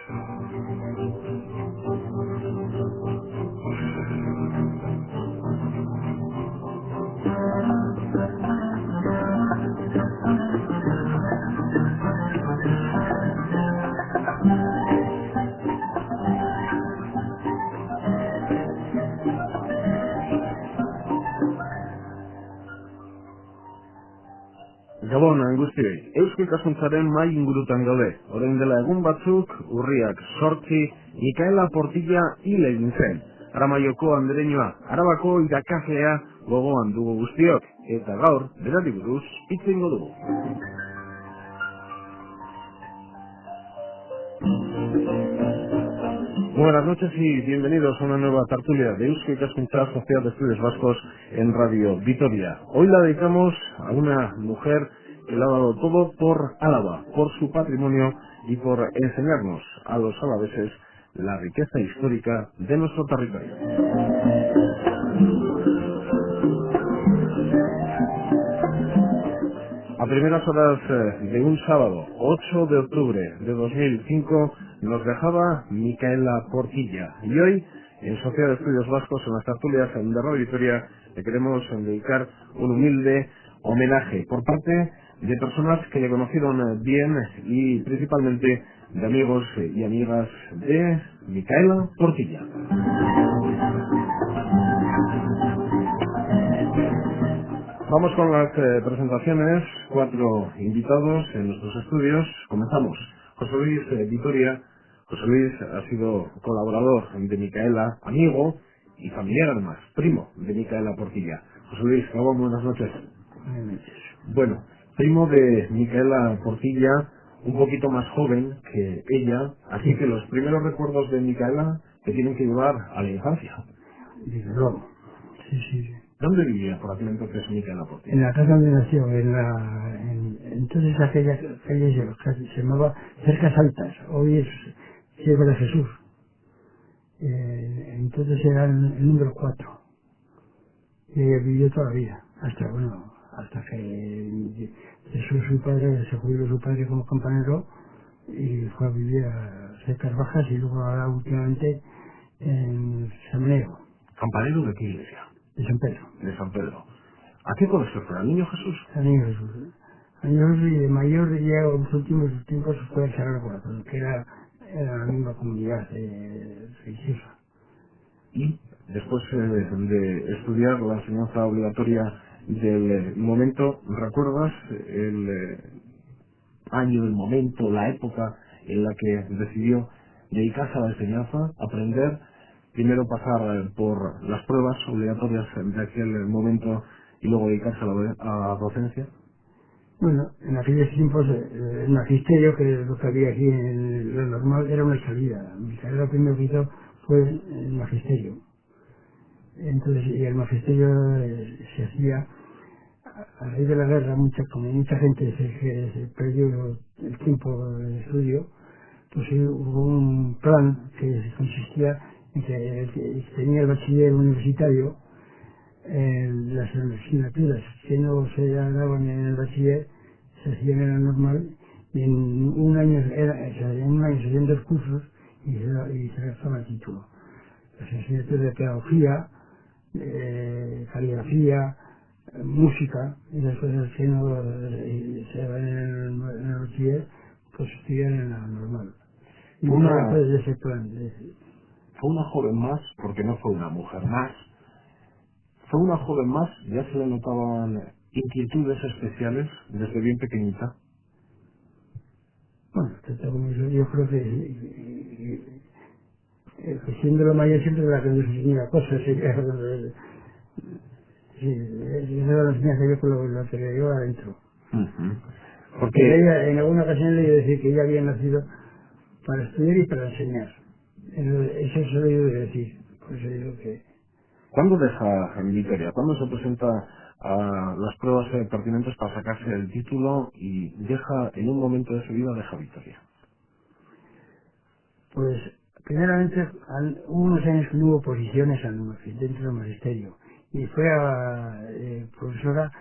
Gabon guztioi, Eusko Ikaskuntzaren mai ingurutan gaude. Orain dela egun batzuk, urriak 8, Mikaela Portilla hil egin zen. Aramaioko andereñoa, Arabako irakaslea gogoan dugu guztiok, eta gaur, berari buruz, hitz egingo dugu. Buenas noches y bienvenidos a una nueva tertulia de Eusko Ikaskuntza, Sociedad de Estudios Vascos en Radio Vitoria. Hoy la dedicamos a una mujer que lo ha dado todo por Álava, por su patrimonio y por enseñarnos a los alaveses la riqueza histórica de nuestro territorio. A primeras horas de un sábado, 8 de octubre de 2005, nos dejaba Mikaela Portilla. Y hoy, en Sociedad de Estudios Vascos, en las tertulias de Radio Vitoria, le queremos dedicar un humilde homenaje por parte de personas que le conocieron bien y principalmente de amigos y amigas de Mikaela Portilla. Vamos con las presentaciones, 4 invitados en nuestros estudios. Comenzamos. José Luis Vitoria. José Luis ha sido colaborador de Mikaela, amigo y familiar además, primo de Mikaela Portilla. José Luis, buenas noches. Bueno, primo de Mikaela Portilla, un poquito más joven que ella, así que los primeros recuerdos de Mikaela te tienen que llevar a la infancia. Desde luego. Sí. ¿Dónde vivía por aquel entonces Mikaela Portilla? En la casa donde nació, entonces aquella calle se llamaba Cercas Altas, hoy es Ciego de Jesús. Entonces era el número 4. Y ella vivió toda la vida, hasta que Jesús, su padre, se jubiló su padre como campanero y fue a vivir a Cercas Bajas y luego ahora últimamente en Samanero. ¿Campanero de qué iglesia? De San Pedro. De San Pedro. ¿A qué colegio fue? ¿Al Niño Jesús? Al Niño Jesús. Al Niño Jesús, y de mayor, ya en los últimos tiempos fue el Sagrado Corazón, que era la misma comunidad religiosa. Y después de estudiar la enseñanza obligatoria del momento, ¿recuerdas el año, el momento, la época en la que decidió dedicarse a la enseñanza, aprender, primero pasar por las pruebas obligatorias de aquel momento y luego dedicarse a la docencia? Bueno, en aquellos tiempos el magisterio, que es lo que había aquí en lo normal, era una salida. Mi carrera lo primero que hizo fue el magisterio. Entonces, y el magisterio se hacía a raíz de la guerra, como mucha gente se perdió el tiempo de estudio, pues hubo un plan que consistía en que el que tenía el bachiller universitario, las asignaturas que no se daban en el bachiller se hacían en la normal, y en un año se hacían 2 cursos y se gastaba el título. Las asignaturas de pedagogía, caligrafía, música, y las cosas que no se daban en el bachiller, pues estudiar en la normal. Y de ese plan. Fue una joven más, porque no fue una mujer más. Fue una joven más, ya se le notaban inquietudes especiales desde bien pequeñita. Bueno, yo creo que siendo la mayor siempre la que nos enseñaba cosas, sí, eso lo enseñaba yo con lo que le llevo adentro. Porque ella, en alguna ocasión le iba a decir que ella había nacido para estudiar y para enseñar. Eso se lo he oído decir, por eso digo que... ¿Cuándo deja Vitoria? ¿Cuándo se presenta a las pruebas pertinentes para sacarse el título y deja, en un momento de su vida, deja Vitoria? Pues, primeramente, hubo unos años que no hubo posiciones dentro del magisterio, y fue profesora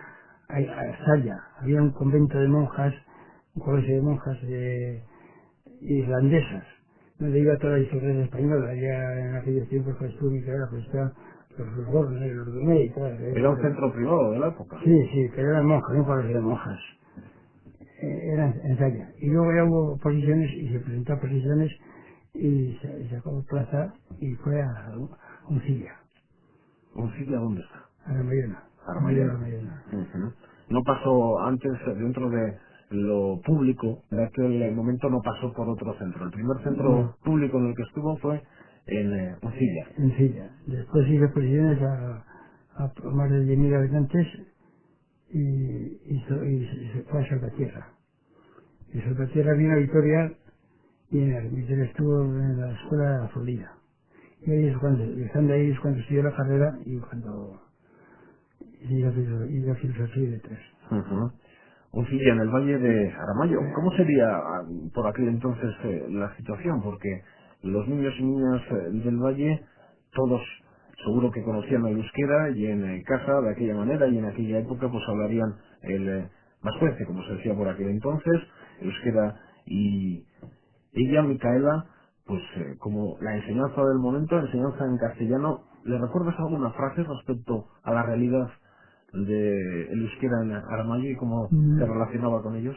a Zalla. Había un convento de monjas, un colegio de monjas irlandesas, donde iba toda la historia española. Ya en aquellos tiempos que estuvo Micaela, pues está los Bornes, los Dumé y tal. Era un centro privado de la época. Sí, sí, pero eran monjas, no parecían monjas. Eran en Zalla. Y luego ya hubo posiciones y se presentó a posiciones y sacó plaza y fue a Uncilla, ¿Uncilla dónde está? a la Mayona. Armayena. No pasó antes, dentro de lo público, de aquel momento no pasó por otro centro. El primer centro público en el que estuvo fue en Uncilla. En Silla. Después hizo posiciones a más de 10.000 habitantes y se fue a Salvatierra. Y Salvatierra vino a Vitoria y en Armitel estuvo en la escuela de la Florida. Y ahí es cuando, estando ahí es cuando estudió la carrera y cuando hizo filosofía y letras. Uncilla, en el Valle de Aramayo. ¿Cómo sería por aquel entonces la situación? Porque los niños y niñas del Valle, todos seguro que conocían el euskera y en casa de aquella manera y en aquella época pues hablarían el vascuence, como se decía por aquel entonces, euskera, y ella, Micaela, pues como la enseñanza del momento, la enseñanza en castellano. ¿Le recuerdas alguna frase respecto a la realidad del euskera en Aramayo y cómo se relacionaba con ellos?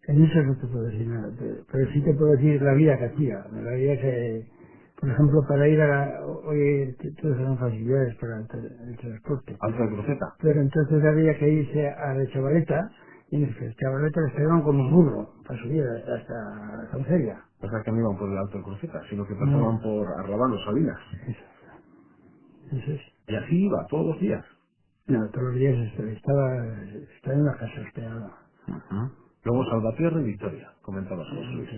En eso no te puedo decir nada, pero sí te puedo decir la vida que hacía. La vida que, por ejemplo, para ir hoy todas eran facilidades para el transporte. Alta de Cruceta. Pero entonces había que irse a la Chavaleta, y en el Chavaleta les pegaban con un burro para subir hasta Sauceria. O sea que no iban por el Alto de Cruceta, sino que pasaban por Arrabal o Salinas. Eso es. Y así iba, todos los días. No, todos los días estaba en una casa esperada. Luego Salvatierra y Vitoria, comentabas José Luis.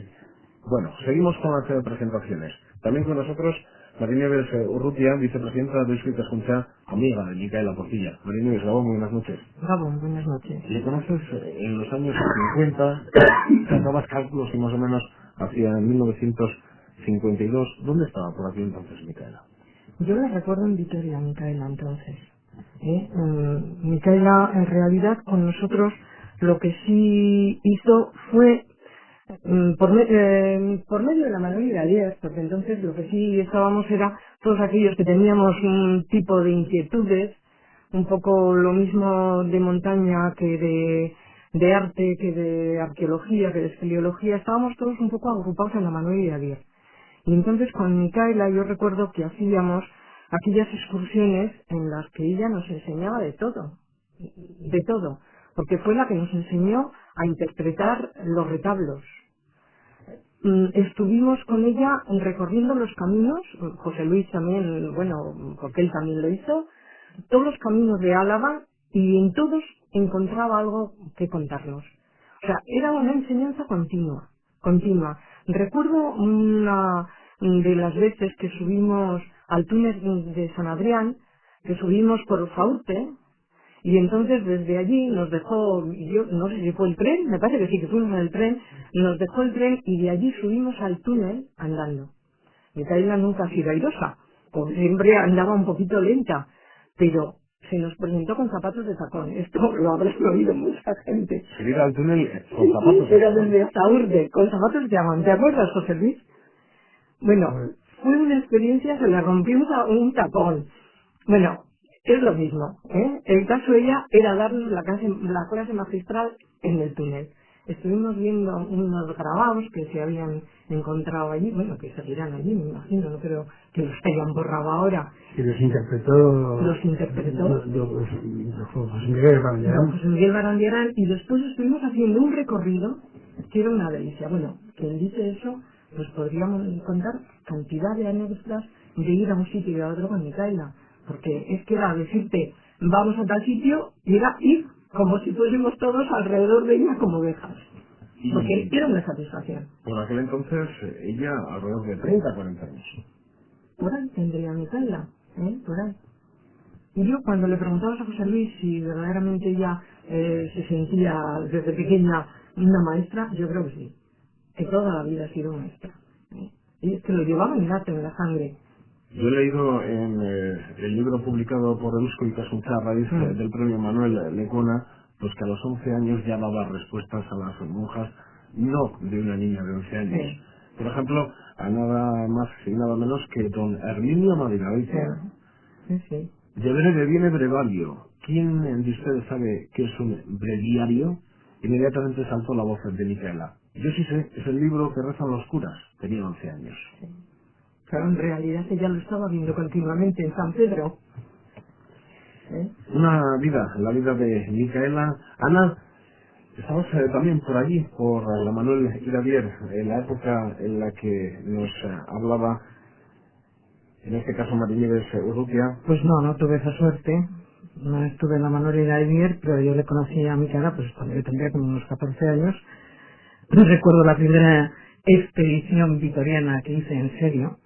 Bueno, seguimos con las presentaciones. También con nosotros Marinieves Urrutia, vicepresidenta de Euskal Ikaskuntza, amiga de Micaela Portilla. Marinieves, Gabón, buenas noches. Gabón, buenas noches. ¿Le conoces en los años 50? Sacabas cálculos y más o menos hacia 1952. ¿Dónde estaba por aquel entonces Micaela? Yo la recuerdo en Vitoria, Micaela, entonces. Micaela, en realidad, con nosotros lo que sí hizo fue por medio de la manualidad de ayer, porque entonces lo que sí estábamos era todos aquellos que teníamos un tipo de inquietudes, un poco lo mismo de montaña que de arte, que de arqueología, que de espeleología, estábamos todos un poco agrupados en la manualidad de ayer. Y entonces con Micaela yo recuerdo que hacíamos aquellas excursiones en las que ella nos enseñaba de todo, porque fue la que nos enseñó a interpretar los retablos. Estuvimos con ella recorriendo los caminos, José Luis también, bueno, porque él también lo hizo, todos los caminos de Álava, y en todos encontraba algo que contarnos. O sea, era una enseñanza continua. Recuerdo una de las veces que subimos al túnel de San Adrián, que subimos por Faurte, y entonces desde allí nos dejó, yo no sé si fue el tren, me parece que sí, que fuimos en el tren, nos dejó el tren y de allí subimos al túnel andando. Micaela nunca ha sido airosa, porque siempre andaba un poquito lenta, pero se nos presentó con zapatos de tacón. Esto lo habrás oído mucha gente. Subir al túnel con zapatos. Pero desde hasta Urde, con zapatos de tacón. ¿Te acuerdas, José Luis? Bueno, fue una experiencia, se le rompió un tacón. Bueno, es lo mismo, ¿eh? El caso de ella era darnos la clase magistral en el túnel. Estuvimos viendo unos grabados que se habían encontrado allí, bueno, que seguirán allí, me imagino, no creo que los hayan borrado ahora. Y los interpretó José Miguel Barandiarán. José Miguel Barandiarán, y después estuvimos haciendo un recorrido que era una delicia. Bueno, quien dice eso, pues podríamos contar cantidad de anécdotas de ir a un sitio y a otro con Micaela, porque es que era decirte, vamos a tal sitio, y era ir como si fuésemos todos alrededor de ella como ovejas. Porque era una satisfacción. Por aquel entonces, ella alrededor de 30, 40 años. Por ahí tendría Micaela, por ahí. Y yo cuando le preguntabas a José Luis si verdaderamente ella se sentía desde pequeña una maestra, yo creo que sí. Que toda la vida ha sido maestra. Y es que lo llevaba innato en la sangre. Yo he leído en el libro publicado por Euskal Ikaskuntza a raíz del premio Manuel Lecona, pues que a los 11 años ya daba respuestas a las monjas, no de una niña de 11 años. Sí. Por ejemplo, a nada más y nada menos que don Herminio Madrigal. Sí. De breve viene brevario. ¿Quién de ustedes sabe qué es un breviario? Inmediatamente saltó la voz de Micaela. Yo sí sé, es el libro que rezan los curas. Tenía 11 años. Sí. Pero en realidad ella lo estaba viendo continuamente en San Pedro. Una vida, la vida de Micaela. Ana, estamos también por allí, por la Manuel Iradier, en la época en la que nos hablaba, en este caso Marinieves Urrutia. Pues no tuve esa suerte. No estuve en la Manuel Iradier, pero yo le conocí a Micaela pues cuando yo tendría como unos 14 años. Recuerdo la primera expedición vitoriana que hice en serio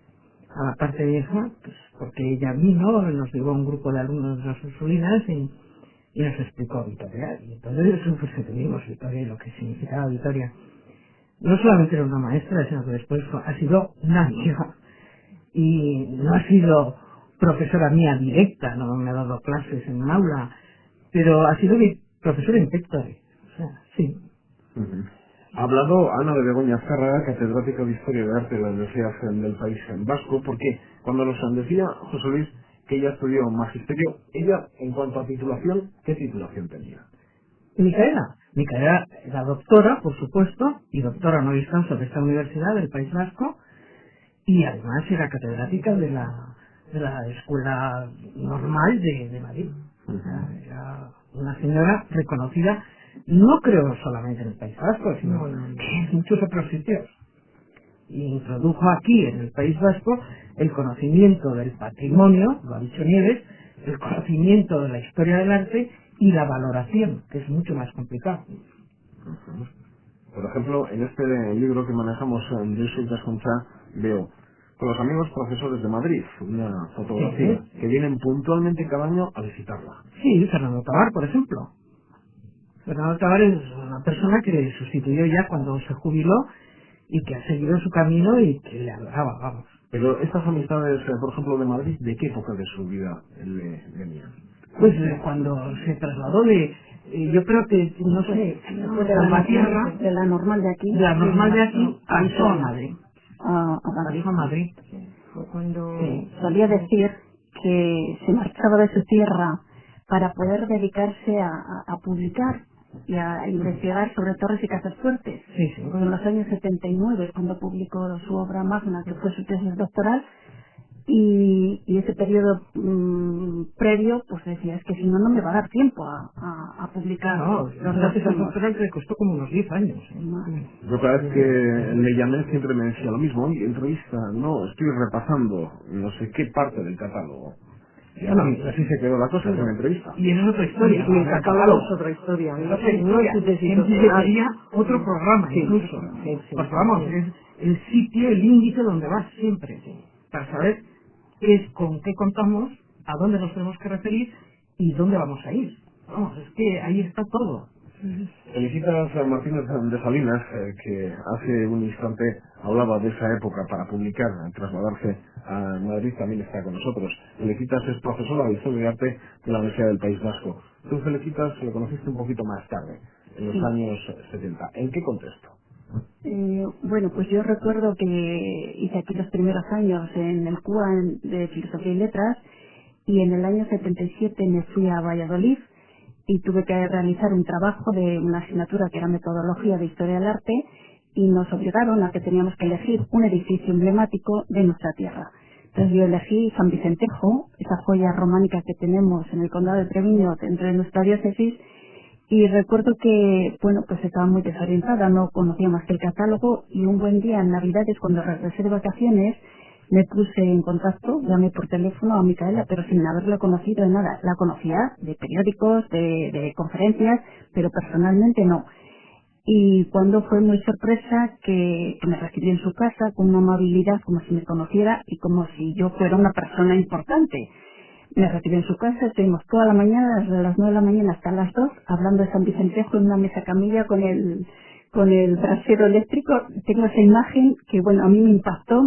a la parte vieja, pues porque ella vino, nos llevó a un grupo de alumnos de las Ursulinas y nos explicó Vitoria. Y entonces pues entendimos Vitoria y lo que significaba Vitoria. No solamente era una maestra, sino que después ha sido una amiga. Y no ha sido profesora mía directa, no me ha dado clases en un aula, pero ha sido mi profesora en Pectore. O sea, sí. Ha hablado Ana de Begoña Azcárraga, catedrática de Historia de Arte de la Universidad del País Vasco, porque cuando nos decía José Luis que ella estudió magisterio, ella, en cuanto a titulación, ¿qué titulación tenía? Micaela era doctora, por supuesto, y doctora honoris causa de esta universidad del País Vasco, y además era catedrática de la Escuela Normal de Madrid. Era una señora reconocida, no creo solamente en el País Vasco, sino en muchos otros sitios. Y introdujo aquí, en el País Vasco, el conocimiento del patrimonio, lo ha dicho Nieves, el conocimiento de la historia del arte y la valoración, que es mucho más complicado. Por ejemplo, en este libro que manejamos de Sultas Concha, veo con los amigos profesores de Madrid una fotografía que vienen puntualmente cada año a visitarla. Sí, Fernando Tabar, por ejemplo. Fernando Tabar es una persona que sustituyó ya cuando se jubiló y que ha seguido su camino y que le adoraba, vamos. Pero estas amistades, por ejemplo, de Madrid, ¿de qué época de su vida le venían? Pues cuando se trasladó yo creo que, no sé, Salvatierra, de la normal de aquí. De la normal de aquí, pasó a Madrid. A Madrid. Fue cuando solía decir que se marchaba de su tierra para poder dedicarse a publicar y a investigar sobre torres y casas fuertes. Sí. Pues en los años 79 cuando publicó su obra magna, que fue su tesis doctoral, y ese periodo previo, pues decía, es que si no, no me va a dar tiempo a publicar. No, la tesis doctoral le costó como unos 10 años. Yo cada vez que le llamé siempre me decía lo mismo, oye, entrevista, no, estoy repasando no sé qué parte del catálogo. Y así se quedó la cosa, es una entrevista. Y es otra historia. Y el catálogo es otra historia. Sería otro programa incluso. Porque vamos, es el sitio, el índice donde vas siempre. Para saber con qué contamos, a dónde nos tenemos que referir y dónde vamos a ir. Vamos, es que ahí está todo. Felicitas a Martínez de Salinas, que hace un instante hablaba de esa época para publicar, trasladarse a Madrid, también está con nosotros. Felicitas es profesora de Historia de Arte de la Universidad del País Vasco. Tú, Felicitas, lo conociste un poquito más tarde, en los años 70. ¿En qué contexto? Bueno, pues yo recuerdo que hice aquí los primeros años en el CUA de Filosofía y Letras, y en el año 77 me fui a Valladolid y tuve que realizar un trabajo de una asignatura que era Metodología de Historia del Arte, y nos obligaron a que teníamos que elegir un edificio emblemático de nuestra tierra. Entonces yo elegí San Vicentejo, esa joya románica que tenemos en el condado de Treviño dentro de nuestra diócesis, y recuerdo que, bueno, pues estaba muy desorientada, no conocía más que el catálogo, y un buen día en Navidades, cuando regresé de vacaciones, me puse en contacto, llamé por teléfono a Micaela, pero sin haberla conocido de nada. La conocía de periódicos, de conferencias, pero personalmente no. Y cuando fue muy sorpresa que me recibió en su casa con una amabilidad como si me conociera y como si yo fuera una persona importante. Me recibió en su casa, estuvimos toda la mañana, desde las 9 de la mañana hasta las 2, hablando de San Vicentejo en una mesa camilla con el brasero eléctrico. Tengo esa imagen que, bueno, a mí me impactó.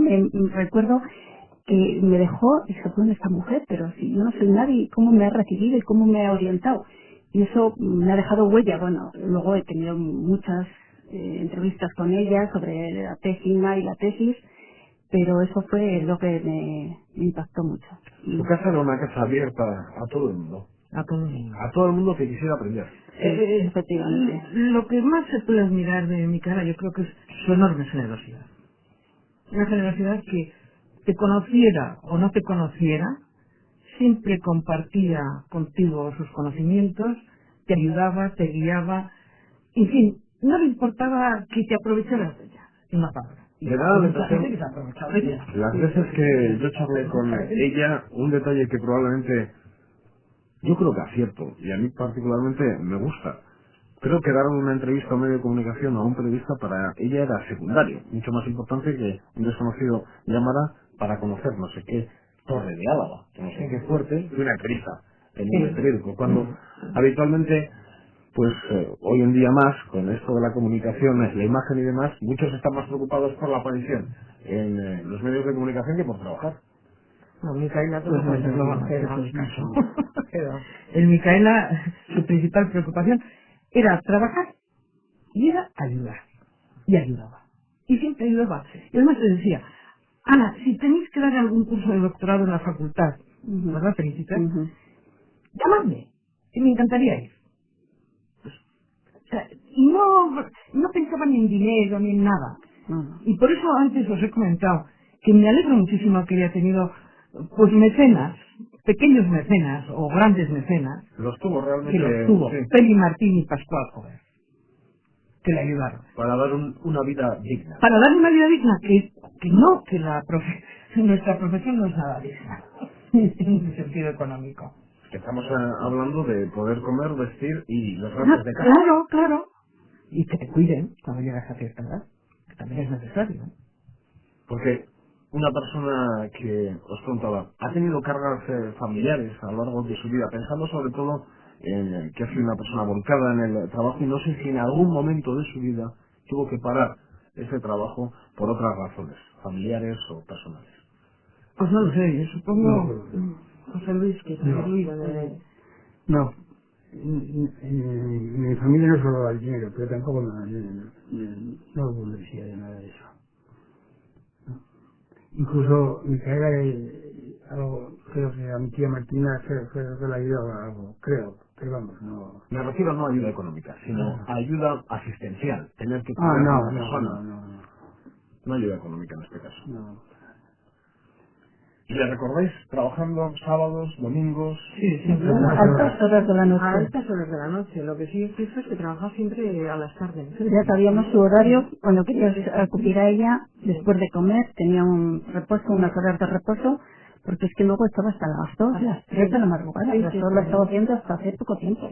Recuerdo que me dejó, y dije, bueno, esta mujer, pero si yo no soy nadie, ¿cómo me ha recibido y cómo me ha orientado? Y eso me ha dejado huella. Bueno, luego he tenido muchas entrevistas con ella sobre la tesina y la tesis, pero eso fue lo que me impactó mucho. Su casa era una casa abierta a todo el mundo. A todo el mundo. A todo el mundo que quisiera aprender. Efectivamente. Lo que más se puede admirar de Micaela yo creo que es su enorme generosidad. Una generosidad que te conociera o no te conociera, siempre compartía contigo sus conocimientos, te ayudaba, te guiaba, en fin, no le importaba que te aprovecharas de ella, en una palabra. Me da la impresión, que se ha aprovechado de ella. las veces que yo charlé con ella, un detalle que probablemente yo creo que acierto, y a mí particularmente me gusta. Creo que dar una entrevista a un medio de comunicación a un periodista para ella era secundario, mucho más importante que un desconocido llamara para conocer no sé qué torre de Álava, no sé qué fuerte, de una entrevista en el periódico, cuando habitualmente, pues hoy en día más, con esto de la comunicación, la imagen y demás, muchos están más preocupados por la aparición en los medios de comunicación que por trabajar. No, Micaela, Pues no, no va a hacer eso es caso. En Micaela, su principal preocupación era trabajar y era ayudar. Y ayudaba. Y siempre ayudaba. Y además te decía, Ana, si tenéis que dar algún curso de doctorado en la facultad, ¿verdad, Felicita? Llamadme, que me encantaría ir. Pues, o sea, no pensaba ni en dinero ni en nada. Y por eso antes os he comentado que me alegro muchísimo que haya tenido pues mecenas, pequeños mecenas o grandes mecenas, Los tuvo realmente. que los tuvo, Sí, Peli Martín y Pascual Jover, que le ayudaron. para dar una vida digna. Para darle una vida digna, que nuestra profesión no es nada digna, en un sentido económico. Estamos hablando de poder comer, vestir y los gastos de casa. Claro, claro. Y que te cuiden cuando llegas a cierta edad, que también es necesario. Porque una persona que os contaba ha tenido cargas familiares a lo largo de su vida, pensando sobre todo en que ha sido una persona volcada en el trabajo y no sé si en algún momento de su vida tuvo que parar ese trabajo por otras razones, familiares o personales. Pues no lo sé, yo supongo, No. José Luis, que se olvida de... No, en mi familia no solo el dinero, pero tampoco no hubo necesidad de nada de eso. ¿No? Incluso Micaela, creo que a mi tía Martina fue que la ayudó a algo, creo, pero vamos, no. Me refiero no a ayuda económica, sino a ayuda asistencial, tener que cuidar a una persona. No ayuda económica en este caso. No. ¿Y le recordáis trabajando sábados, domingos? Sí, siempre. A altas horas de la A noche. altas horas de la noche. Lo que sí es cierto es que trabajaba siempre a las tardes. Ya sabíamos su horario, cuando querías acudir a ella, después de comer, tenía un reposo, unas horas de reposo, porque es que luego estaba hasta las 2, las 3 de la madrugada, Sí, y eso lo estaba haciendo hasta hace poco tiempo.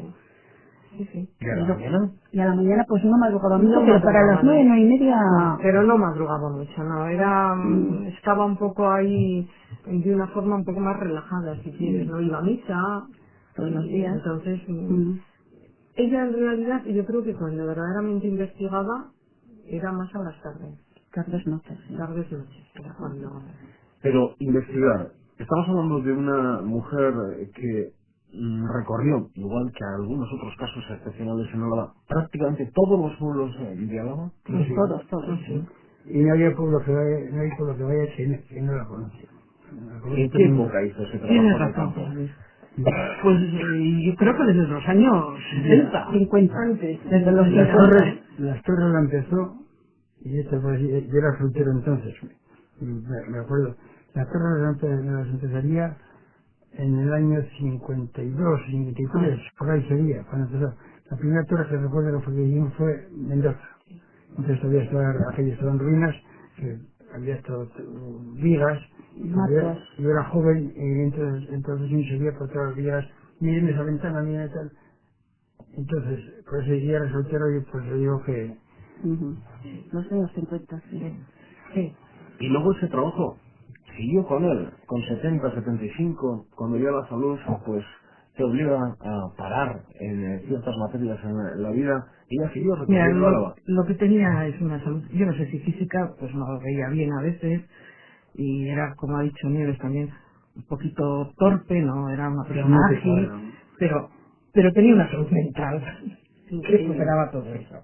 Sí, sí. ¿Y a la mañana? Y a la mañana pues no madrugaba mucho, No pero para madrugaba, las 9, 9:30... Pero no madrugaba mucho, no. Estaba un poco ahí de una forma un poco más relajada, si quieres. No iba a misa Todos los días. Entonces, ella en realidad, yo creo que cuando verdaderamente investigaba, era más a las tardes. Tardes, noches. Tardes, noches. Era cuando... Pero investigar. Estamos hablando de una mujer que recorrió, igual que algunos otros casos excepcionales en Álava, prácticamente todos los pueblos de Álava. Todos. Sí. Y no hay pueblo que vaya que no la conoce. ¿En qué época hizo ese Tienes trabajo de razón, campo? José Luis. Pues yo creo que desde los años 60. 50. Antes. Desde los Las torres la empezó, y esto fue así, yo era soltero entonces, me acuerdo. Las torres las empezaría en el año 52, 53, por ahí sería, cuando empezó. La primera torre que recuerdo que fue Mendoza. Entonces todavía aquello estaba en ruinas, que había estado vigas, yo era joven y entonces yo subía por todas las vigas, miren esa ventana, miren tal. Entonces, por eso yo era soltero y pues le digo que... Los años 50, sí. Sí. Y luego ese trabajo siguió con él, con 70, 75, cuando ya la salud pues te obliga a parar en ciertas materias en la vida, y ella siguió Mira, recorriendo Álava. lo que tenía es una salud, yo no sé si física, pues no lo veía bien a veces, y era, como ha dicho Nieves también, un poquito torpe, no era una persona ágil, pero tenía una salud mental que superaba todo eso.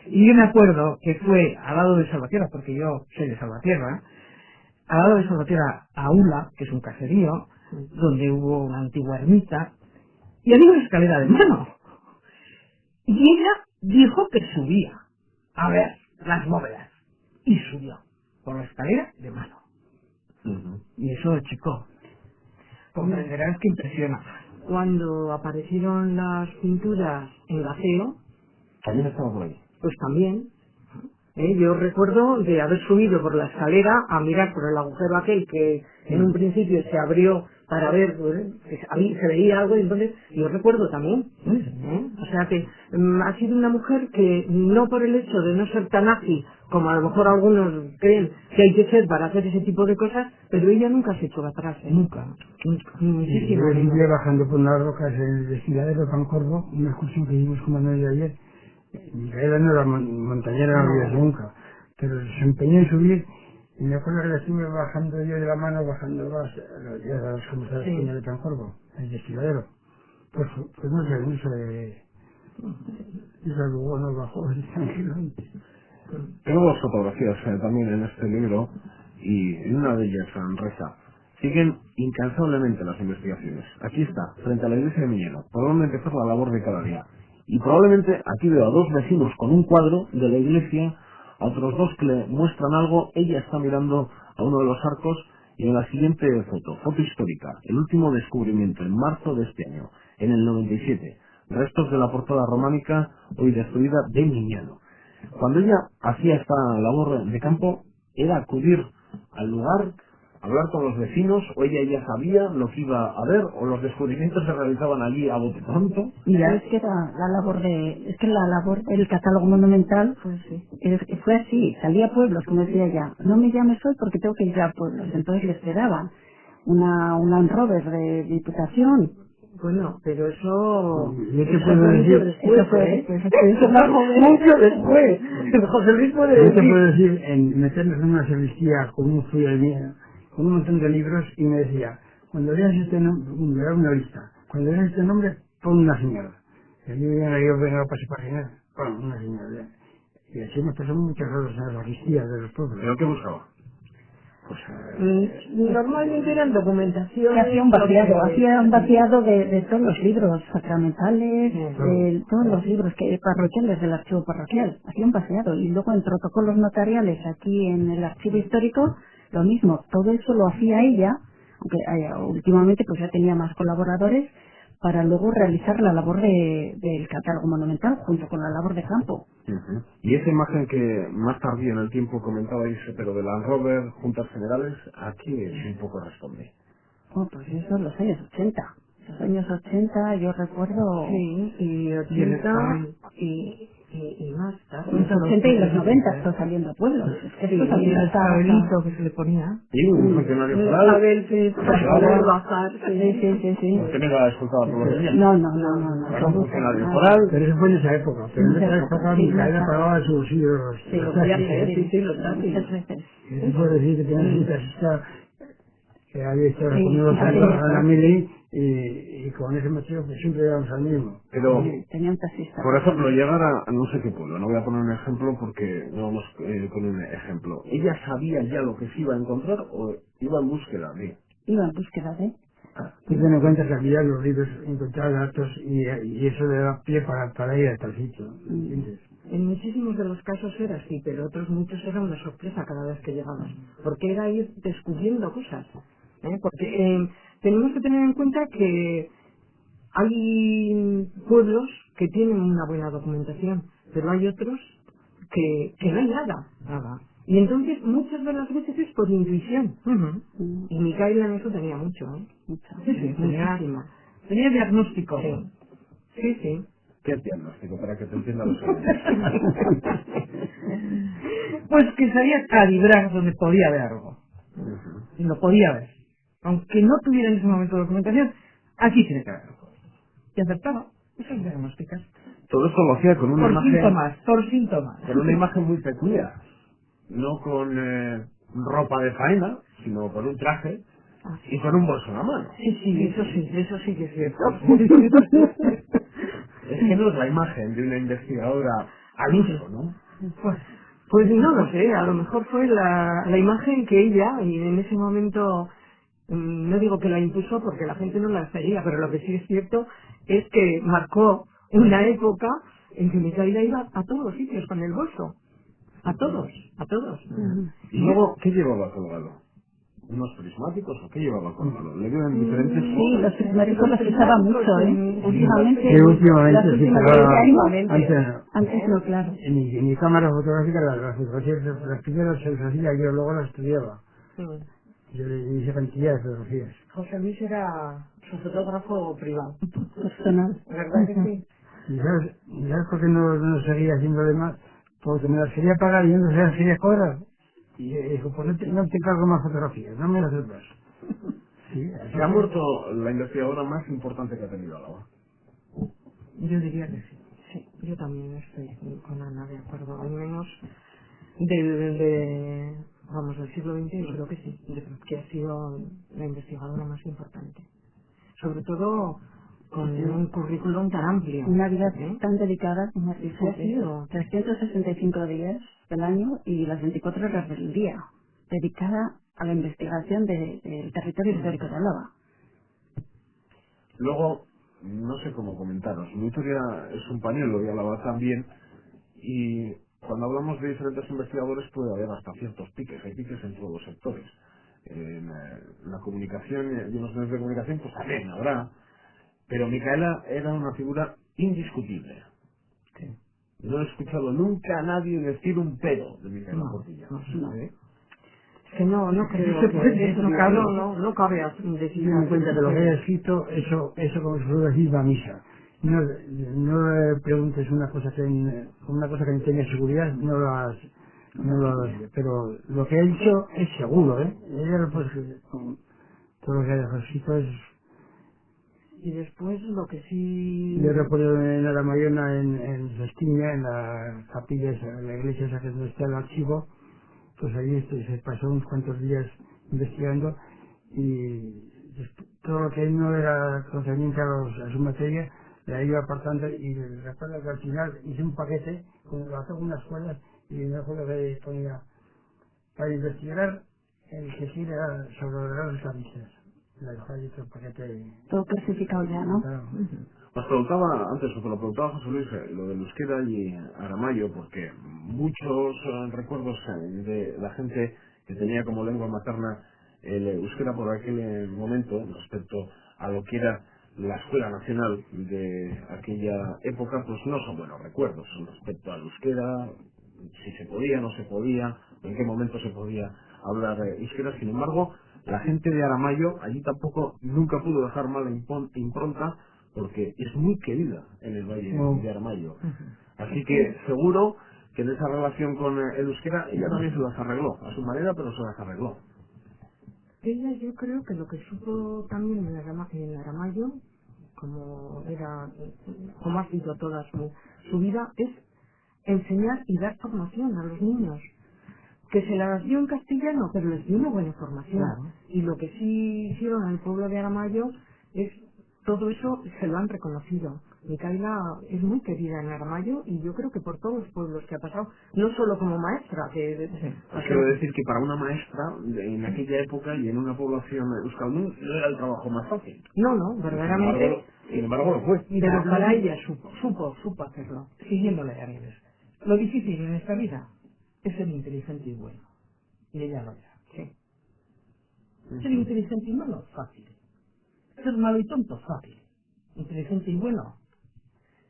Y yo me acuerdo que fue al lado de Salvatierra, porque yo soy de Salvatierra, al lado de eso queda Aula, que es un caserío, donde hubo una antigua ermita, y había una escalera de mano. Y ella dijo que subía a ver las bóvedas. Y subió por la escalera de mano. Y eso, chico, comprenderás que impresiona. Cuando aparecieron las pinturas en Gaceo, También estaba por ahí. pues también. Yo recuerdo de haber subido por la escalera a mirar por el agujero aquel que en un principio se abrió para ver que se veía algo, y entonces yo recuerdo también. O sea que ha sido una mujer que no por el hecho de no ser tan ágil como a lo mejor algunos creen que hay que ser para hacer ese tipo de cosas, pero ella nunca se echó atrás. Nunca. Yo un día bajando por unas rocas en el desfiladero de Pancorbo, una excursión que hicimos con Manuel de ayer. Micaela no era montañera, no había nunca, pero se empeñó en subir, y me acuerdo que la estuve bajando yo de la mano, bajando las como está la esquina de Pancorbo, el desfiladero. Pues no sé, luego no bajó tranquilamente. Tengo dos fotografías también en este libro, y en una de ellas reza: siguen incansablemente las investigaciones. Aquí está, frente a la iglesia de Miñano, por donde empezar la labor de cada día. Y probablemente aquí veo a dos vecinos con un cuadro de la iglesia, a otros dos que le muestran algo. Ella está mirando a uno de los arcos, y en la siguiente foto histórica, el último descubrimiento en marzo de este año, en el 97, restos de la portada románica hoy destruida de Miñano. Cuando ella hacía esta labor de campo, era acudir al lugar, hablar con los vecinos, o ella ya sabía lo que iba a ver, o los descubrimientos se realizaban allí a bote pronto. Mira, es que la labor del catálogo monumental fue así, salía a pueblos, como decía ella, no me llames hoy porque tengo que ir a pueblos, entonces les quedaba una Land Rover de Diputación. Bueno, pero eso... Yo te puedo decir... Eso fue mucho después. José Luis puede Yo decir... te puedo decir, en meternos en una sacristía con un fui al miedo, con un montón de libros, y me decía, cuando veas este nombre, me da una lista, cuando veas este nombre, pon una señora. Y yo vengo para separar, pon una señora. Y así nos pasamos muchas horas en la sacristía de los pueblos. ¿Pero qué buscaba? Pues, normalmente eran documentación. Que hacía un vaciado de todos los libros sacramentales, de todos los libros parroquiales del archivo parroquial, hacía un vaciado. Y luego en protocolos notariales aquí en el archivo histórico, lo mismo, todo eso lo hacía ella, aunque últimamente pues ya tenía más colaboradores, para luego realizar la labor del catálogo monumental junto con la labor de campo. Y esa imagen que más tardía en el tiempo comentabais, pero de Land Rover, Juntas Generales, ¿a qué un poco responde? Oh, pues eso, los años 80. Los años 80 yo recuerdo... Sí, y 80 y más tarde. Los 80 y los 90 está saliendo a pueblos. Es que esto también el está... cabelito que se le ponía. Y un funcionario El foral. Abel, sí, para bajar. Sí. Usted me va a escuchar todos los días. No. Era un funcionario foral. Pero eso fue en esa época. Pero en esa época Micaela pagaba sus bolsillos. Sí, lo podía hacer, sí, los taxis. Muchas veces. Y se puede decir que tenía un taxista que había estado Sí, con unos sí, años sí. a la mili, y con ese motivo pues siempre íbamos al mismo. Pero, Tenía un taxista. por ejemplo, llegar a no sé qué pueblo, no voy a poner un ejemplo porque no vamos con un ejemplo. ¿Ella sabía ya lo que se iba a encontrar o iba en búsqueda de? Iba en búsqueda de... Tú ten en cuenta que había los libros, encontrar datos, y eso le da pie para ir a tal sitio, ¿entiendes? En muchísimos de los casos era así, pero otros muchos era una sorpresa cada vez que llegabas, porque era ir descubriendo cosas. Porque tenemos que tener en cuenta que hay pueblos que tienen una buena documentación, pero hay otros que no hay nada. Y entonces muchas de las veces es por intuición. Y Micaela en eso tenía mucho, Sí, muchísimo. tenía diagnóstico. Sí. ¿Qué diagnóstico? Para que te entiendan los oyentes. Pues que sabía calibrar donde podía haber algo. Y lo podía ver. Aunque no tuviera en ese momento documentación, aquí tiene que haber algo. Y aceptaba. Eso es diagnósticas. Todo esto lo hacía con una Por síntomas. con una imagen muy peculiar. No con ropa de faena, sino con un traje y con un bolso en la mano. Sí, eso sí que es cierto. Es que no es la imagen de una investigadora al uso, ¿no? Pues no lo sé, a lo mejor fue la imagen que ella, y en ese momento, no digo que la impuso porque la gente no la seguía, pero lo que sí es cierto es que marcó una época en que Micaela iba a todos los sitios con el bolso. A todos, a todos. Y luego, ¿qué llevaba colgado? ¿Unos prismáticos o qué llevaba colgado? Le veo en diferentes Sí, fotos. los prismáticos los usaba mucho, últimamente. Sí, últimamente las sí, últimas pero 20 años, antes no. antes no, claro. En mi cámara fotográfica, las fotografías, las primeras se las hacía, yo luego las estudiaba. Sí. Yo le hice cantidad de fotografías. José Luis era su fotógrafo privado. Personal. ¿Verdad que sí? ¿Y sabes por qué no seguía haciéndole más? Porque me las quería pagar y yo no se las quería cobrar. Y dijo, pues no te cargo más fotografías, no me las des. Sí, así Se ha fue. muerto la investigadora más importante que ha tenido Álava. Yo diría que sí. Sí, yo también estoy con Ana de acuerdo, al menos vamos, del siglo XX yo creo que sí, que ha sido la investigadora más importante. Sobre todo con un currículum tan amplio. Una vida ¿eh? tan dedicada, como Sí, dice, sí. 365 días del año y las 24 horas del día, dedicada a la investigación del territorio histórico de Álava. Luego, no sé cómo comentaros, mi historia es un pañuelo y Álava también, y cuando hablamos de diferentes investigadores puede haber hasta ciertos piques, hay piques en todos los sectores. En la comunicación y en los medios de comunicación pues también habrá, pero Micaela era una figura indiscutible. No he escuchado nunca a nadie decir un pero de Micaela Portilla. No. ¿Eh? Que no creo Se que puede, eso no cabe. no cabe decir Ten en así. cuenta que lo que haya escrito, eso como se suele decir, va a misa. No le preguntes una cosa que no tenga seguridad, pero lo que ha dicho es seguro, ¿eh? Ella, pues, con todo lo que haya escrito es... Y después lo que sí... Yo recuerdo en Aramayona, en Sestiña, en la capilla, en la iglesia esa que es donde está el archivo, pues ahí se pasó unos cuantos días investigando y todo lo que no era concerniente a su materia la iba apartando y recuerdo que al final hice un paquete con lo hacía unas cuerdas y me acuerdo que ponía para investigar el que quiere sobre las camisas. La dejó ahí todo el paquete. Todo clasificado ya, ¿no? Claro. Os preguntaba antes, os lo preguntaba José Luis, lo del euskera y Aramayo, porque muchos recuerdos de la gente que tenía como lengua materna el euskera por aquel momento, respecto a lo que era la escuela nacional de aquella época, pues no son buenos recuerdos respecto al euskera, si se podía, no se podía, en qué momento se podía hablar euskera. Sin embargo, la gente de Aramayo allí tampoco nunca pudo dejar mala impronta porque es muy querida en el Valle de Aramayo. Así que seguro que en esa relación con el euskera ella también se las arregló, a su manera, pero se las arregló. Ella yo creo que lo que supo también en Aramayo, como ha sido toda su vida, es enseñar y dar formación a los niños. Que se las dio en castellano, pero les dio una buena formación. Claro. Y lo que sí hicieron al pueblo de Aramayo es todo eso se lo han reconocido. Micaela es muy querida en Aramayo y yo creo que por todos los pueblos que ha pasado, no solo como maestra, Quiero decir que para una maestra en aquella época y en una población euskaldun no era el trabajo más fácil. no, verdaderamente. Sin embargo lo fue. Pero para ella supo hacerlo. Siguiéndole a Nieves. Lo difícil en esta vida es ser inteligente y bueno. Y ella lo era. Sí. Ser inteligente y malo, fácil. Ser malo y tonto, fácil. Inteligente y bueno.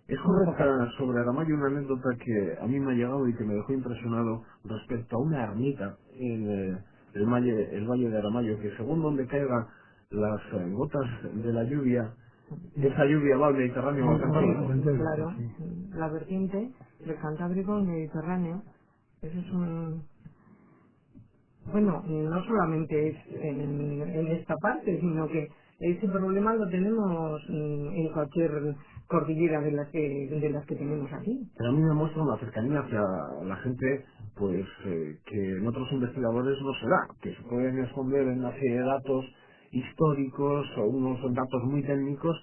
Es correcta sobre Aramayo una anécdota que a mí me ha llegado y que me dejó impresionado respecto a una ermita en el valle de Aramayo, que según donde caigan las gotas de la lluvia, esa lluvia va al Mediterráneo o al Cantábrico. Claro, la vertiente del Cantábrico al Mediterráneo, eso es bueno, no solamente es en esta parte, sino que ese problema lo tenemos en cualquier cordillera de las que tenemos aquí. Pero a mí me muestra una cercanía hacia la gente pues que en otros investigadores no se da, que se pueden esconder en una serie de datos históricos o unos datos muy técnicos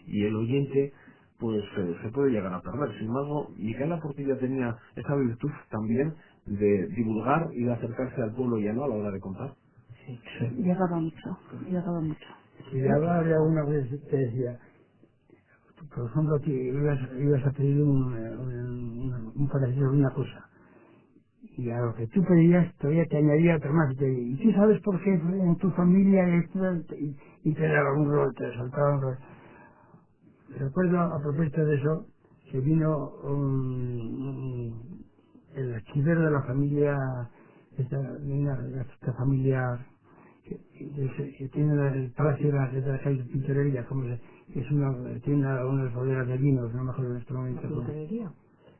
y el oyente pues se puede llegar a perder. Sin embargo, Micaela Portilla tenía esa virtud también de divulgar y de acercarse al pueblo llano a la hora de contar. Sí. Llegaba mucho, llegaba mucho. Y hablaba una vez, te decía, por ejemplo, que ibas a pedir un parecido de una cosa. Y a lo que tú pedías, todavía te añadía otro más. Y tú sabes por qué en tu familia y te daba un rol, te saltaba un rol. Recuerdo, a propósito de eso, que vino el archivero de la familia, esta familia que tiene el Palacio de la Calle Pintorería, que es tiene unas bodegas de vinos, no me acuerdo en este momento. ¿Pintorería?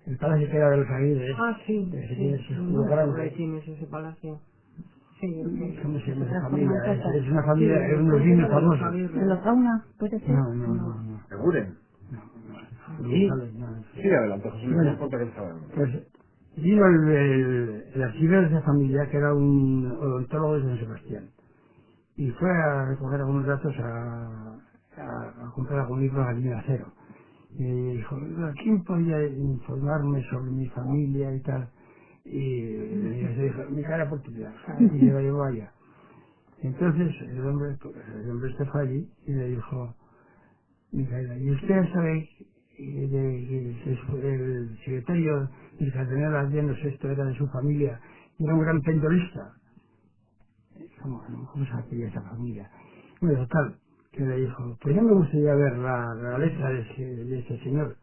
El Palacio que era de los Aguirres. Ah, sí, sí, Es no muy sé grande. quién es ese palacio. Sí, ¿Cómo se llama esa Transforma familia? en casa. Es una familia, Sí, es unos sí, vinos de los famosos. Aguirre. ¿De los Gauna? ¿Puede ser? No. ¿Seguren? Y, Sí, adelante, José Luis, no importa que estaba hablando. pues vino el archivero de esa familia, que era un odontólogo de San Sebastián, y fue a recoger algunos datos a comprar algún libro a línea cero. Y dijo, ¿quién podía informarme sobre mi familia y tal? Y se dijo, mi cara oportunidad, y se lo llevó allá. Entonces el hombre este fue allí y le dijo, Micaela, ¿y usted sabe el secretario del cardenal Adriano VI era de su familia y era un gran pendolista? ¿Cómo se apellía esa familia? Bueno, total, que le dijo, pues ya me gustaría ver la letra de ese señor.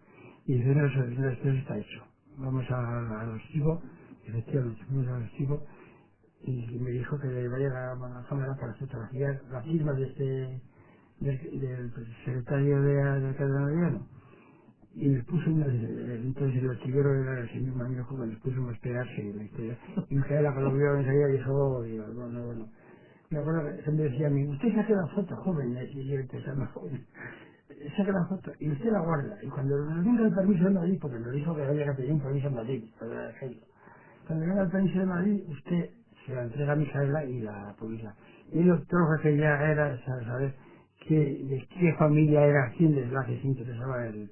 Y dice, no, eso está hecho. Vamos al archivo, efectivamente, fuimos al archivo, y me dijo que le vaya a la cámara para fotografiar la firma del secretario del cardenal Adriano. Y me puso entonces el archivero era el señor Manuel Joven, les puso a esperarse en la historia. Y Micaela, que lo vio enseguida, dijo, bueno. Me acuerdo que me decía a mí, usted saque la foto, joven, y yo empezaba joven. Saque la foto y usted la guarda. Y cuando le venga el permiso de Madrid, porque me dijo que había que pedir un permiso en Madrid, para hacerlo. Cuando venga el permiso de Madrid, usted se la entrega a Micaela y la publica. Y lo otro que ya era saber de qué familia era, quién es la que se interesaba él.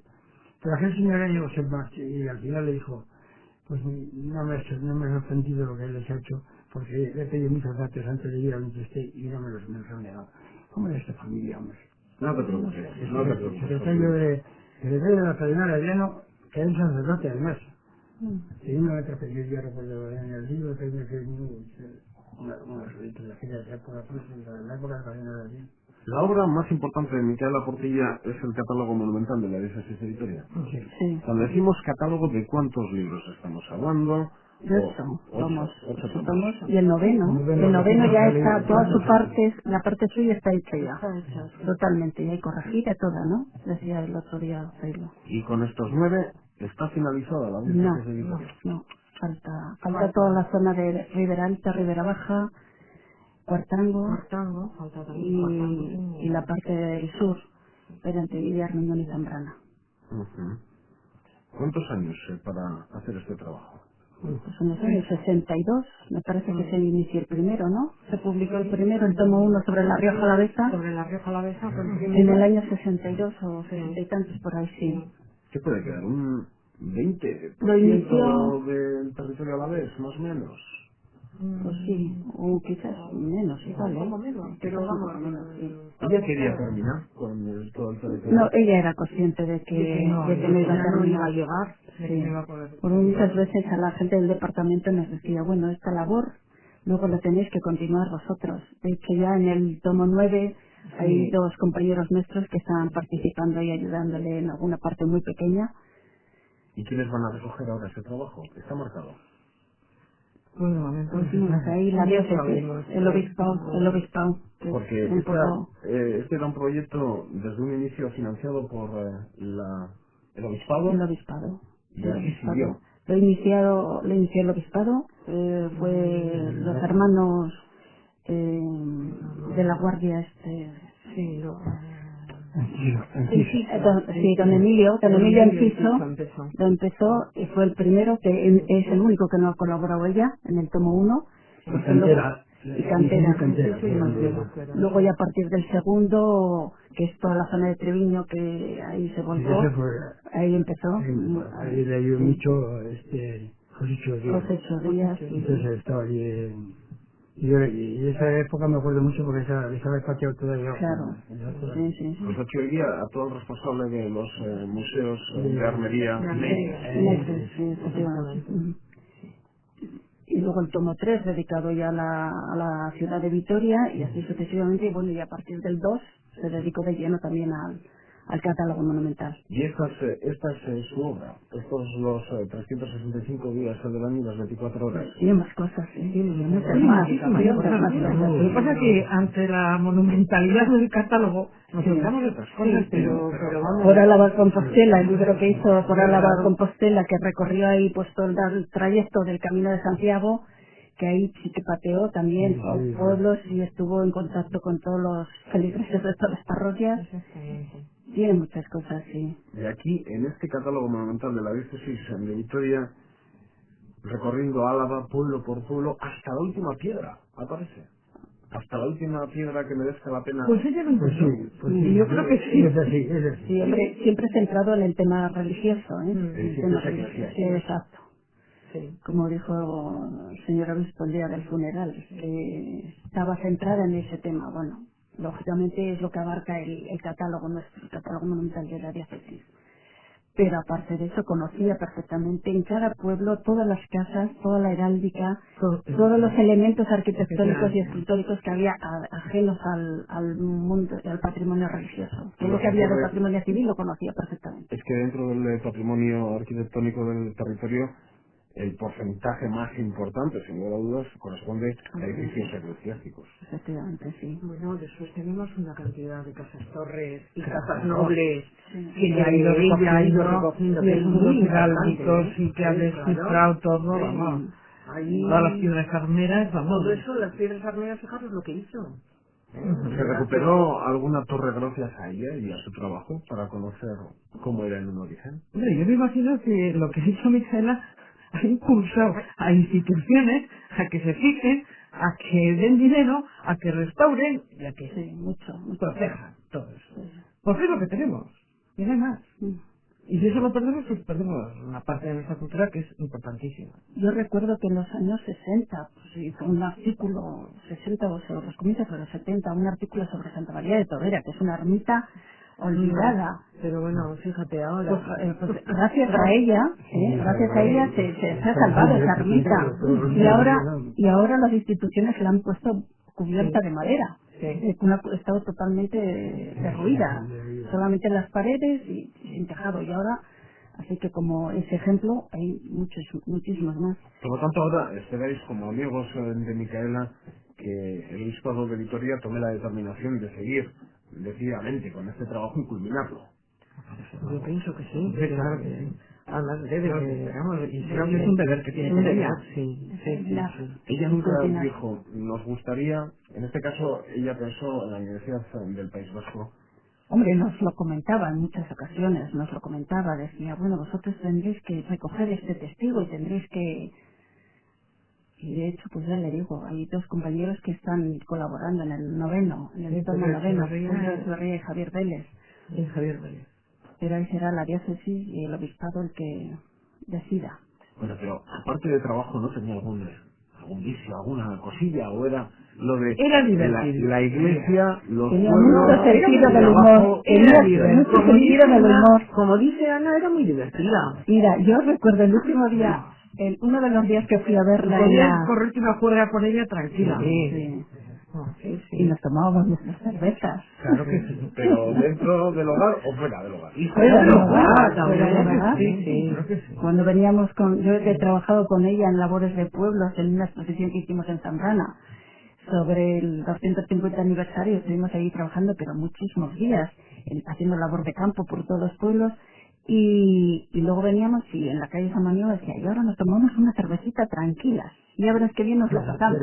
Pero aquel señor llegó se marchó y al final le dijo, pues no me ha sorprendido lo que él les ha hecho, porque le he pedido muchos datos antes de ir a donde esté y no me los han negado. ¿Cómo es esta familia, hombre? No te preocupes, no te preocupes. Secretario de la Cardenal Adriano, que es un sacerdote además. Si uno me atropelló, yo recuerdo en el libro que me unos libritos de aquella época, pues en la época del Cardenal Adriano. La obra más importante de Micaela Portilla es el catálogo monumental de la diócesis editorial. Sí. Cuando decimos catálogo, ¿de cuántos libros estamos hablando? De ocho, vamos, ocho ocho tomos. tomos. Y el noveno ya está, todas sus partes, la parte suya está hecha ya. Está hecha, sí. Totalmente, y hay corregida toda, ¿no? Decía el otro día Zailo. Y con estos 9 está finalizada la diócesis editorial. No, falta toda la zona de Ribera Alta, Ribera Baja, Cuartango Cuartango, falta también Cuartango. y la parte del sur, Perentería, Armiñón y Zambrana. Ujú. ¿Cuántos años para hacer este trabajo? Pues en los años 62, me parece que se inició el primero, ¿no? Se publicó el primero, el tomo 1 sobre la Rioja Alavesa, Sobre la Rioja Alavesa fue el en primero. el año 62 o 60 y tantos por ahí, sí. ¿Qué puede quedar? ¿Un 20% Lo inició, del territorio alavés, más o menos? pues sí, o quizás menos, igual, Un poco menos, pero Quizás un vamos, poco menos, sí. Ella quería terminar con todo el territorio. No, ella era consciente de que no iba a no iba a terminar. llegar, de que Sí. no iba a poder. Por muchas veces a la gente del departamento nos decía, bueno, esta labor luego la tenéis que continuar vosotros. De hecho, ya en el tomo 9 hay dos compañeros nuestros que están participando y ayudándole en alguna parte muy pequeña. ¿Y quiénes van a recoger ahora ese trabajo? ¿Está marcado? Pues de momento Pues no, ahí la diócesis, el obispado, que es Porque un poco... este era un proyecto desde un inicio financiado por el obispado. El obispado. Y así siguió. Lo inició el obispado, fue los hermanos de la guardia sí, don Emilio Enciso empezó. lo empezó y fue el primero, que es el único que no ha colaborado ella en el tomo 1. Y Cantera. Luego ya a partir del segundo, que es toda la zona de Treviño, que ahí se volcó, ahí empezó. Ahí le ayudó Sí. mucho Los 8 días. Entonces estaba allí. Y esa época me acuerdo mucho porque estaba el patio todavía. Claro. Sí. Pues 8 días a todo el responsable de los museos de armería. Sí, efectivamente. Y luego el tomo 3 dedicado ya a la ciudad de Vitoria y así sucesivamente. Y bueno, y a partir del 2 se dedicó de lleno también al catálogo monumental. Y esta es su obra. Estos los 365 días del año y las 24 horas. Tiene más cosas, sí. Muchas Sí, más. muchísimas cosas. Lo que pasa es que ante la monumentalidad del catálogo nos olvidamos de otras cosas, pero vamos. Por Álava Compostela, el libro que hizo por Álava Compostela, que recorrió ahí pues todo el trayecto del Camino de Santiago, que ahí sí que pateó también por pueblos y estuvo en contacto con todos los feligreses de todas las parroquias. Tiene muchas cosas, sí. Y aquí, en este catálogo monumental de la diócesis de Vitoria, recorriendo Álava pueblo por pueblo, hasta la última piedra aparece. Hasta la última piedra que merezca la pena. Pues ella lo encontró. Sí, yo creo que sí. Es así. Siempre centrado en el tema religioso, ¿eh? El tema religioso. Sí, exacto. Sí. Como dijo el señor obispo el día del funeral, que estaba centrada en ese tema. Bueno, lógicamente es lo que abarca el catálogo nuestro, el catálogo monumental de la diócesis. Pero aparte de eso conocía perfectamente en cada pueblo todas las casas, toda la heráldica, todos los elementos arquitectónicos y escultóricos que había ajenos al mundo, al patrimonio religioso. Todo lo que había del patrimonio civil lo conocía perfectamente. Es que dentro del patrimonio arquitectónico del territorio, el porcentaje más importante, sin lugar a dudas, corresponde a edificios eclesiásticos. Efectivamente, sí. Bueno, después tenemos una cantidad de casas torres y casas nobles que Sí, ella ha ido recogiendo, que es muy importante, heráldicos y que ha descifrado todo, vamos. Ahí, Todas las piedras armeras, vamos. todo eso, las piedras armeras, fijaros lo que hizo. ¿Se recuperó alguna torre gracias a ella y a su trabajo para conocer cómo era en un origen? Hombre, yo me imagino que lo que ha hecho Micaela ha impulsado a instituciones a que se fijen, a que den dinero, a que restauren y a que Sí, mucho. protejan todo eso. Porque es lo que tenemos, y no hay más. Mm. Y si eso lo perdemos, pues perdemos una parte de nuestra cultura que es importantísima. Yo recuerdo que en los años 60 pues, hizo un artículo, 60 o sobre los comienzos de los 70, un artículo sobre Santa María de Tobera, que es una ermita olvidada. Pero bueno, fíjate ahora. Pues gracias a ella se ha salvado esa ermita. Y ahora las instituciones la han puesto cubierta de madera. Ha estado totalmente derruida. Solamente las paredes y sin tejado. Y ahora, así que como ese ejemplo, hay muchísimos más. Por lo tanto, ahora esperáis como amigos de Micaela que el Obispado de Vitoria tome la determinación de seguir decididamente con este trabajo y culminarlo. Yo pienso que sí. Claro que sí. Además debe, Vamos, y creo que es un deber que tiene que ella. sí. Ella nunca dijo, nos gustaría, en este caso ella pensó en la Universidad del País Vasco. Hombre, nos lo comentaba en muchas ocasiones, decía, bueno, vosotros tendréis que recoger este testigo y tendréis que... Y de hecho, pues ya le digo, hay 2 compañeros que están colaborando en el noveno, en el tomo noveno, Julio Echeverría y Javier Vélez. Y Javier Vélez. Pero ahí será la diócesis y el obispado el que decida. Bueno, pero aparte de trabajo, ¿no tenía algún vicio, alguna cosilla? ¿O era lo de Era divertido. la iglesia, los Tenía pueblos, mucho sentido del humor. trabajo? Tenía mucho sentido del humor. Como dice Ana, era muy divertida. Mira, yo recuerdo el último día, uno de los días que fui a verla en Podías la... correrte una juerga por ella tranquila. Sí. Sí. Y nos tomábamos nuestras cervezas. Claro que sí. Pero dentro del hogar o fuera del hogar. Y fuera del hogar, también. fuera del hogar. Sí, creo que sí. Cuando veníamos yo he trabajado con ella en labores de pueblos, en una exposición que hicimos en Zambrana, sobre el 250 aniversario, estuvimos ahí trabajando, pero muchísimos días, haciendo labor de campo por todos los pueblos, y luego veníamos y en la calle San Manuel decía, y ahora nos tomamos una cervecita tranquilas, y ya verás qué bien nos lo pasamos.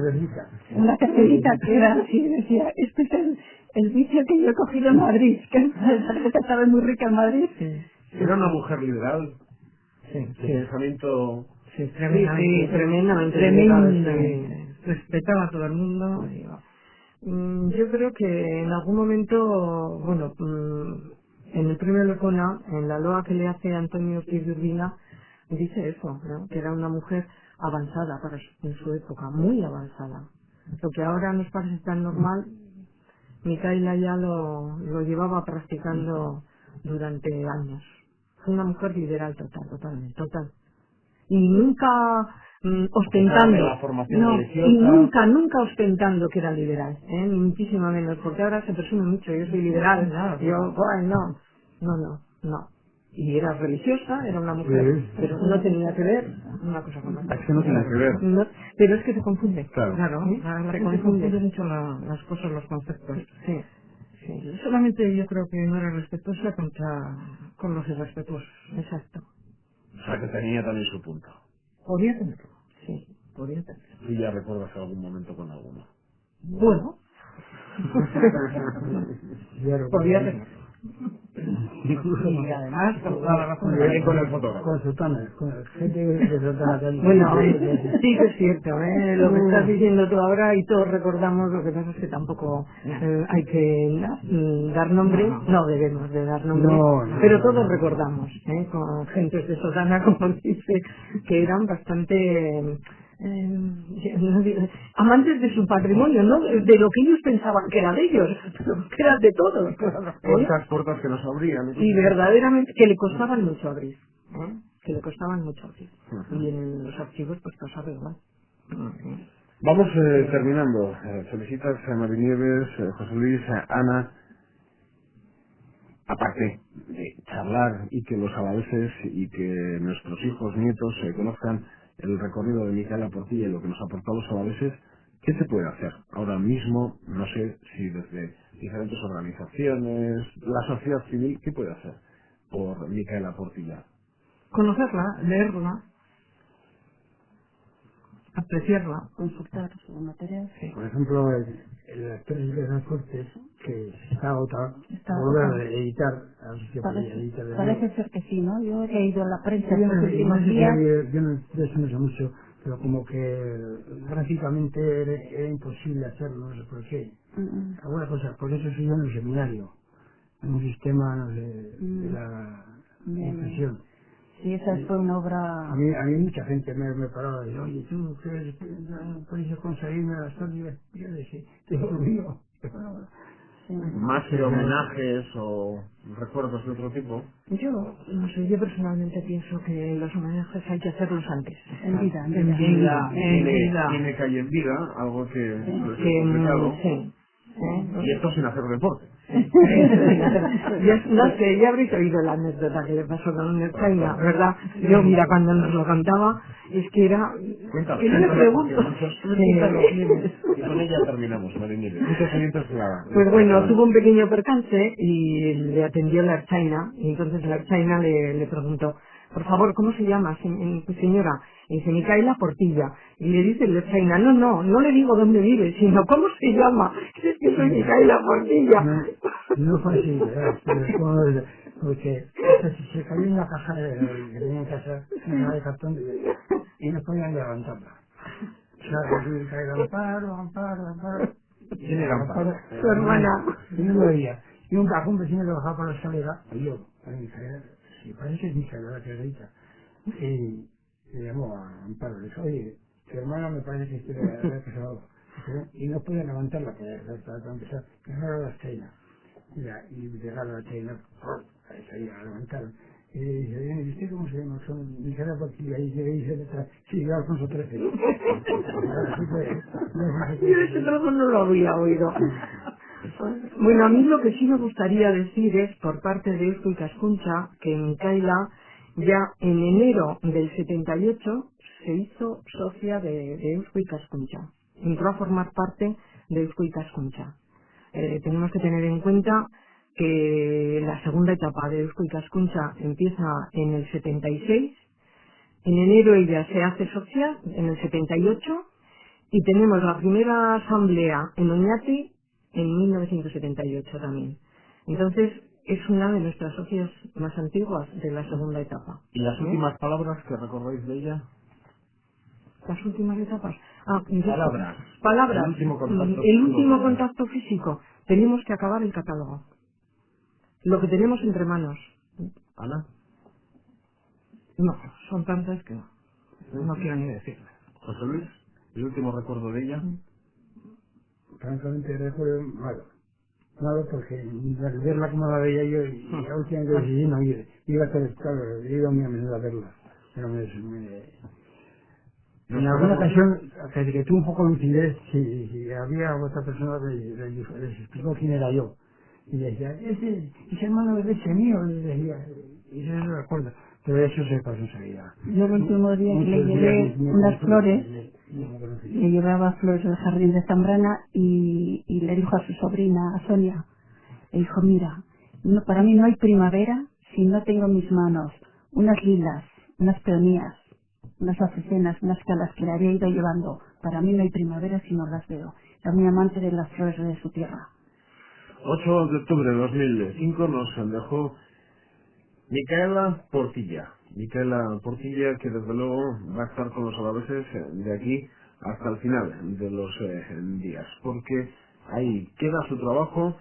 Una cervecita que era así, decía, este es el vicio que yo he cogido en Madrid, que la cerveza sabe muy rica en Madrid. Era una mujer liberal, Sí. de pensamiento. Sí, tremendamente. Tremendamente. Respetaba a todo el mundo. Yo creo que en algún momento, bueno, en el premio Lecona, en la loa que le hace Antonio Piz de Urbina, dice eso, ¿no? Que era una mujer avanzada en su época, muy avanzada. Lo que ahora nos parece tan normal, Micaela ya lo llevaba practicando durante años. Fue una mujer liberal total. Y nunca ostentando, La formación no, religiosa. y nunca ostentando que era liberal, ni muchísimo menos, porque ahora se presume mucho, yo soy liberal, no. Y era religiosa, era una mujer, Sí. pero no tenía que ver una cosa con otra. Es que no tiene que ver. No, pero es que se confunde. Claro. ¿Sí? La Se gente confunde. confunde mucho las cosas, los conceptos. Sí. Solamente yo creo que no era respetuosa con los irrespetuosos. Exacto. O sea, que tenía también su punto. Podía tenerlo. Sí. Podía tenerlo. Y ya recuerdas algún momento con alguno. Bueno, podía tenerlo. Incluso Y además, con toda la razón. También con el fotógrafo. con sotana, con gente de sotana también. Bueno, sí que es cierto, lo que estás diciendo tú ahora y todos recordamos, lo que pasa es que tampoco hay que dar nombre, no debemos de dar nombre, No. pero todos recordamos, con gentes de sotana, como dice, que eran bastante amantes de su patrimonio, no de lo que ellos pensaban que era de ellos, pero que era de todos. Cuántas puertas que nos abrían. Y verdaderamente que le costaban mucho abrir, que le costaban mucho abrir. Y en los archivos pues pasaba igual. Vamos terminando. Felicitas a Mari Nieves, José Luis, Ana. Aparte de charlar y que los alaveses y que nuestros hijos, nietos conozcan el recorrido de Micaela Portilla y lo que nos aportó a los alaveses, ¿qué se puede hacer ahora mismo? No sé si desde diferentes organizaciones, la sociedad civil, ¿qué puede hacer por Micaela Portilla? Conocerla, leerla, apreciarla. Consultar su material. Por ejemplo, el actor de Fuertes, que está agotado, Está volver agotado. a editar, a ver si se puede editar de nuevo. Parece ser que sí, ¿no? Yo he leído en la prensa Yo estos últimos días. de eso no sé mucho, pero como que gráficamente era imposible hacerlo, no sé por qué. Alguna cosa, por eso soy yo en el seminario, en un sistema no sé, de la Bien. impresión. Sí, esa fue una obra. A mí mucha gente me paraba y dice, oye, ¿tú crees que no puedes conseguirme las cosas? Yo decía, tengo lo mío. Sí. Más que homenajes o recuerdos de otro tipo. Yo, no sé, yo personalmente pienso que los homenajes hay que hacerlos antes. En vida, Tiene calle en vida, algo que es complicado. Sí. Y esto sin hacer deporte. No sé, ya habréis oído la anécdota que le pasó con Erzaina, ¿verdad? Yo, mira, cuando nos lo contaba, es que era... Cuéntalo, que yo le pregunto... Y con ella terminamos, Mari Nieves. Muchos oyentes Pues bueno, tuvo un pequeño percance y le atendió la Erzaina, y entonces la Erzaina le preguntó, por favor, ¿cómo se llama, señora? Y dice, Micaela Portilla. Y le dice la Erzaina, no le digo dónde vive, sino cómo se llama. Es que soy Micaela Portilla. No fue así, ¿verdad? Porque se cayó en una caja que tenía en casa, una caja de cartón, y no podían levantarla. O sea, tuve que caer Amparo. ¿Quién era Amparo? Su hermana. Y no lo veía. Y un vecino que bajaba por la escalera, y yo, si parece que es Micaela la que grita. Y le llamó a Amparo, le dijo, oye, tu hermana me parece que ha pasado. Y no podía levantarla, para empezar, que no era la China. Y llegaron a la China, ahí la levantaron. Y le dice, bien, ¿y usted cómo se llama? Son Micaela Portilla. Y le dice, sí, yo Alfonso XIII. Yo ese trozo no lo había oído. Bueno, a mí lo que sí me gustaría decir es, por parte de Eusko Ikaskuntza, que Micaela ya en enero del 78 se hizo socia de Eusko Ikaskuntza. Entró a formar parte de Eusko Ikaskuntza. Tenemos que tener en cuenta que la segunda etapa de Eusko Ikaskuntza empieza en el 76. En enero ella se hace socia, en el 78, y tenemos la primera asamblea en Oñati en 1978 también. Entonces, es una de nuestras socias más antiguas de la segunda etapa. ¿Y las últimas palabras que recordáis de ella? Las últimas etapas. Palabras. El último contacto físico. Tenemos que acabar el catálogo. Lo que tenemos entre manos. Ana. No, son tantas que no quiero ni decirlo. José Luis, ¿el último recuerdo de ella? Francamente recuerdo malo. Malo porque al verla como la veía yo, y la última vez que decidí no ir. Iba a estar, claro, iba muy a menudo a verla. Pero en alguna ocasión, que tuve un poco de lucidez, si había otra persona, les explicó quién era yo. Y le decía, ese hermano de leche mío, le decía, y eso lo recuerdo. Pero eso se pasó enseguida. Yo el último día que le llevé unas flores, le llevaba flores del jardín de Zambrana y le dijo a su sobrina, a Sonia, le dijo, mira, no, para mí no hay primavera si no tengo en mis manos unas lilas, unas peonías, unas azucenas, unas calas que le había ido llevando. Para mí no hay primavera si no las veo. Era muy amante de las flores de su tierra. 8 de octubre de 2005 nos dejó Micaela Portilla. Micaela Portilla, que desde luego va a estar con los alaveses de aquí hasta el final de los días, porque ahí queda su trabajo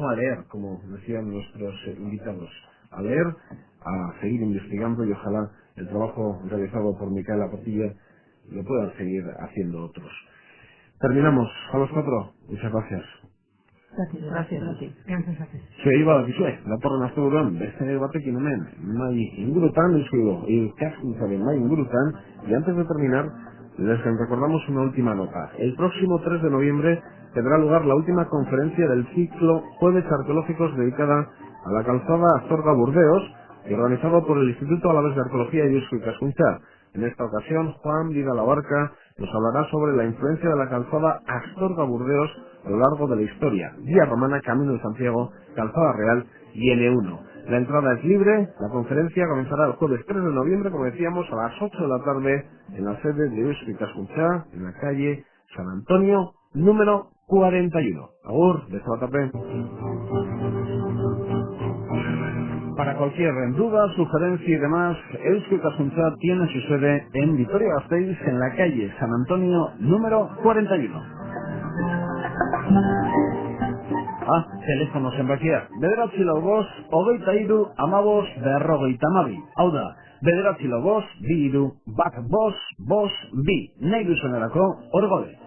a leer, como decían nuestros invitados, a leer, a seguir investigando, y ojalá el trabajo realizado por Micaela Portilla lo puedan seguir haciendo otros. Terminamos a los 4. Muchas gracias. Gracias a ti. Gracias a ti. Se iba a decir, la porra asteburuan, beste batekin hemen, mai ingurutan, el caskuntzaren mai ingurutan, y antes de terminar, les recordamos una última nota. El próximo 3 de noviembre tendrá lugar la última conferencia del ciclo Jueves Arqueológicos dedicada a la calzada Astorga-Burdeos, y organizado por el Instituto Alavés de Arqueología y Eusko Ikaskuntza. En esta ocasión, Juan Vidal Abarca nos hablará sobre la influencia de la calzada Astorga-Burdeos a lo largo de la historia, Vía Romana, Camino de Santiago, Calzada Real y N1. La entrada es libre, la conferencia comenzará el jueves 3 de noviembre, como decíamos, a las 8 de la tarde en la sede de Eusko Ikaskuntza, en la calle San Antonio, número 41. Agur, de Sabatapé. Para cualquier duda, sugerencia y demás, Eusko Ikaskuntza tiene su sede en Vitoria-Gasteiz, en la calle San Antonio, número 41. Telefono zenbakia, 945 23 15 52. Hau da, 945 23 15 52. Nahi duzunerako, hor gaude.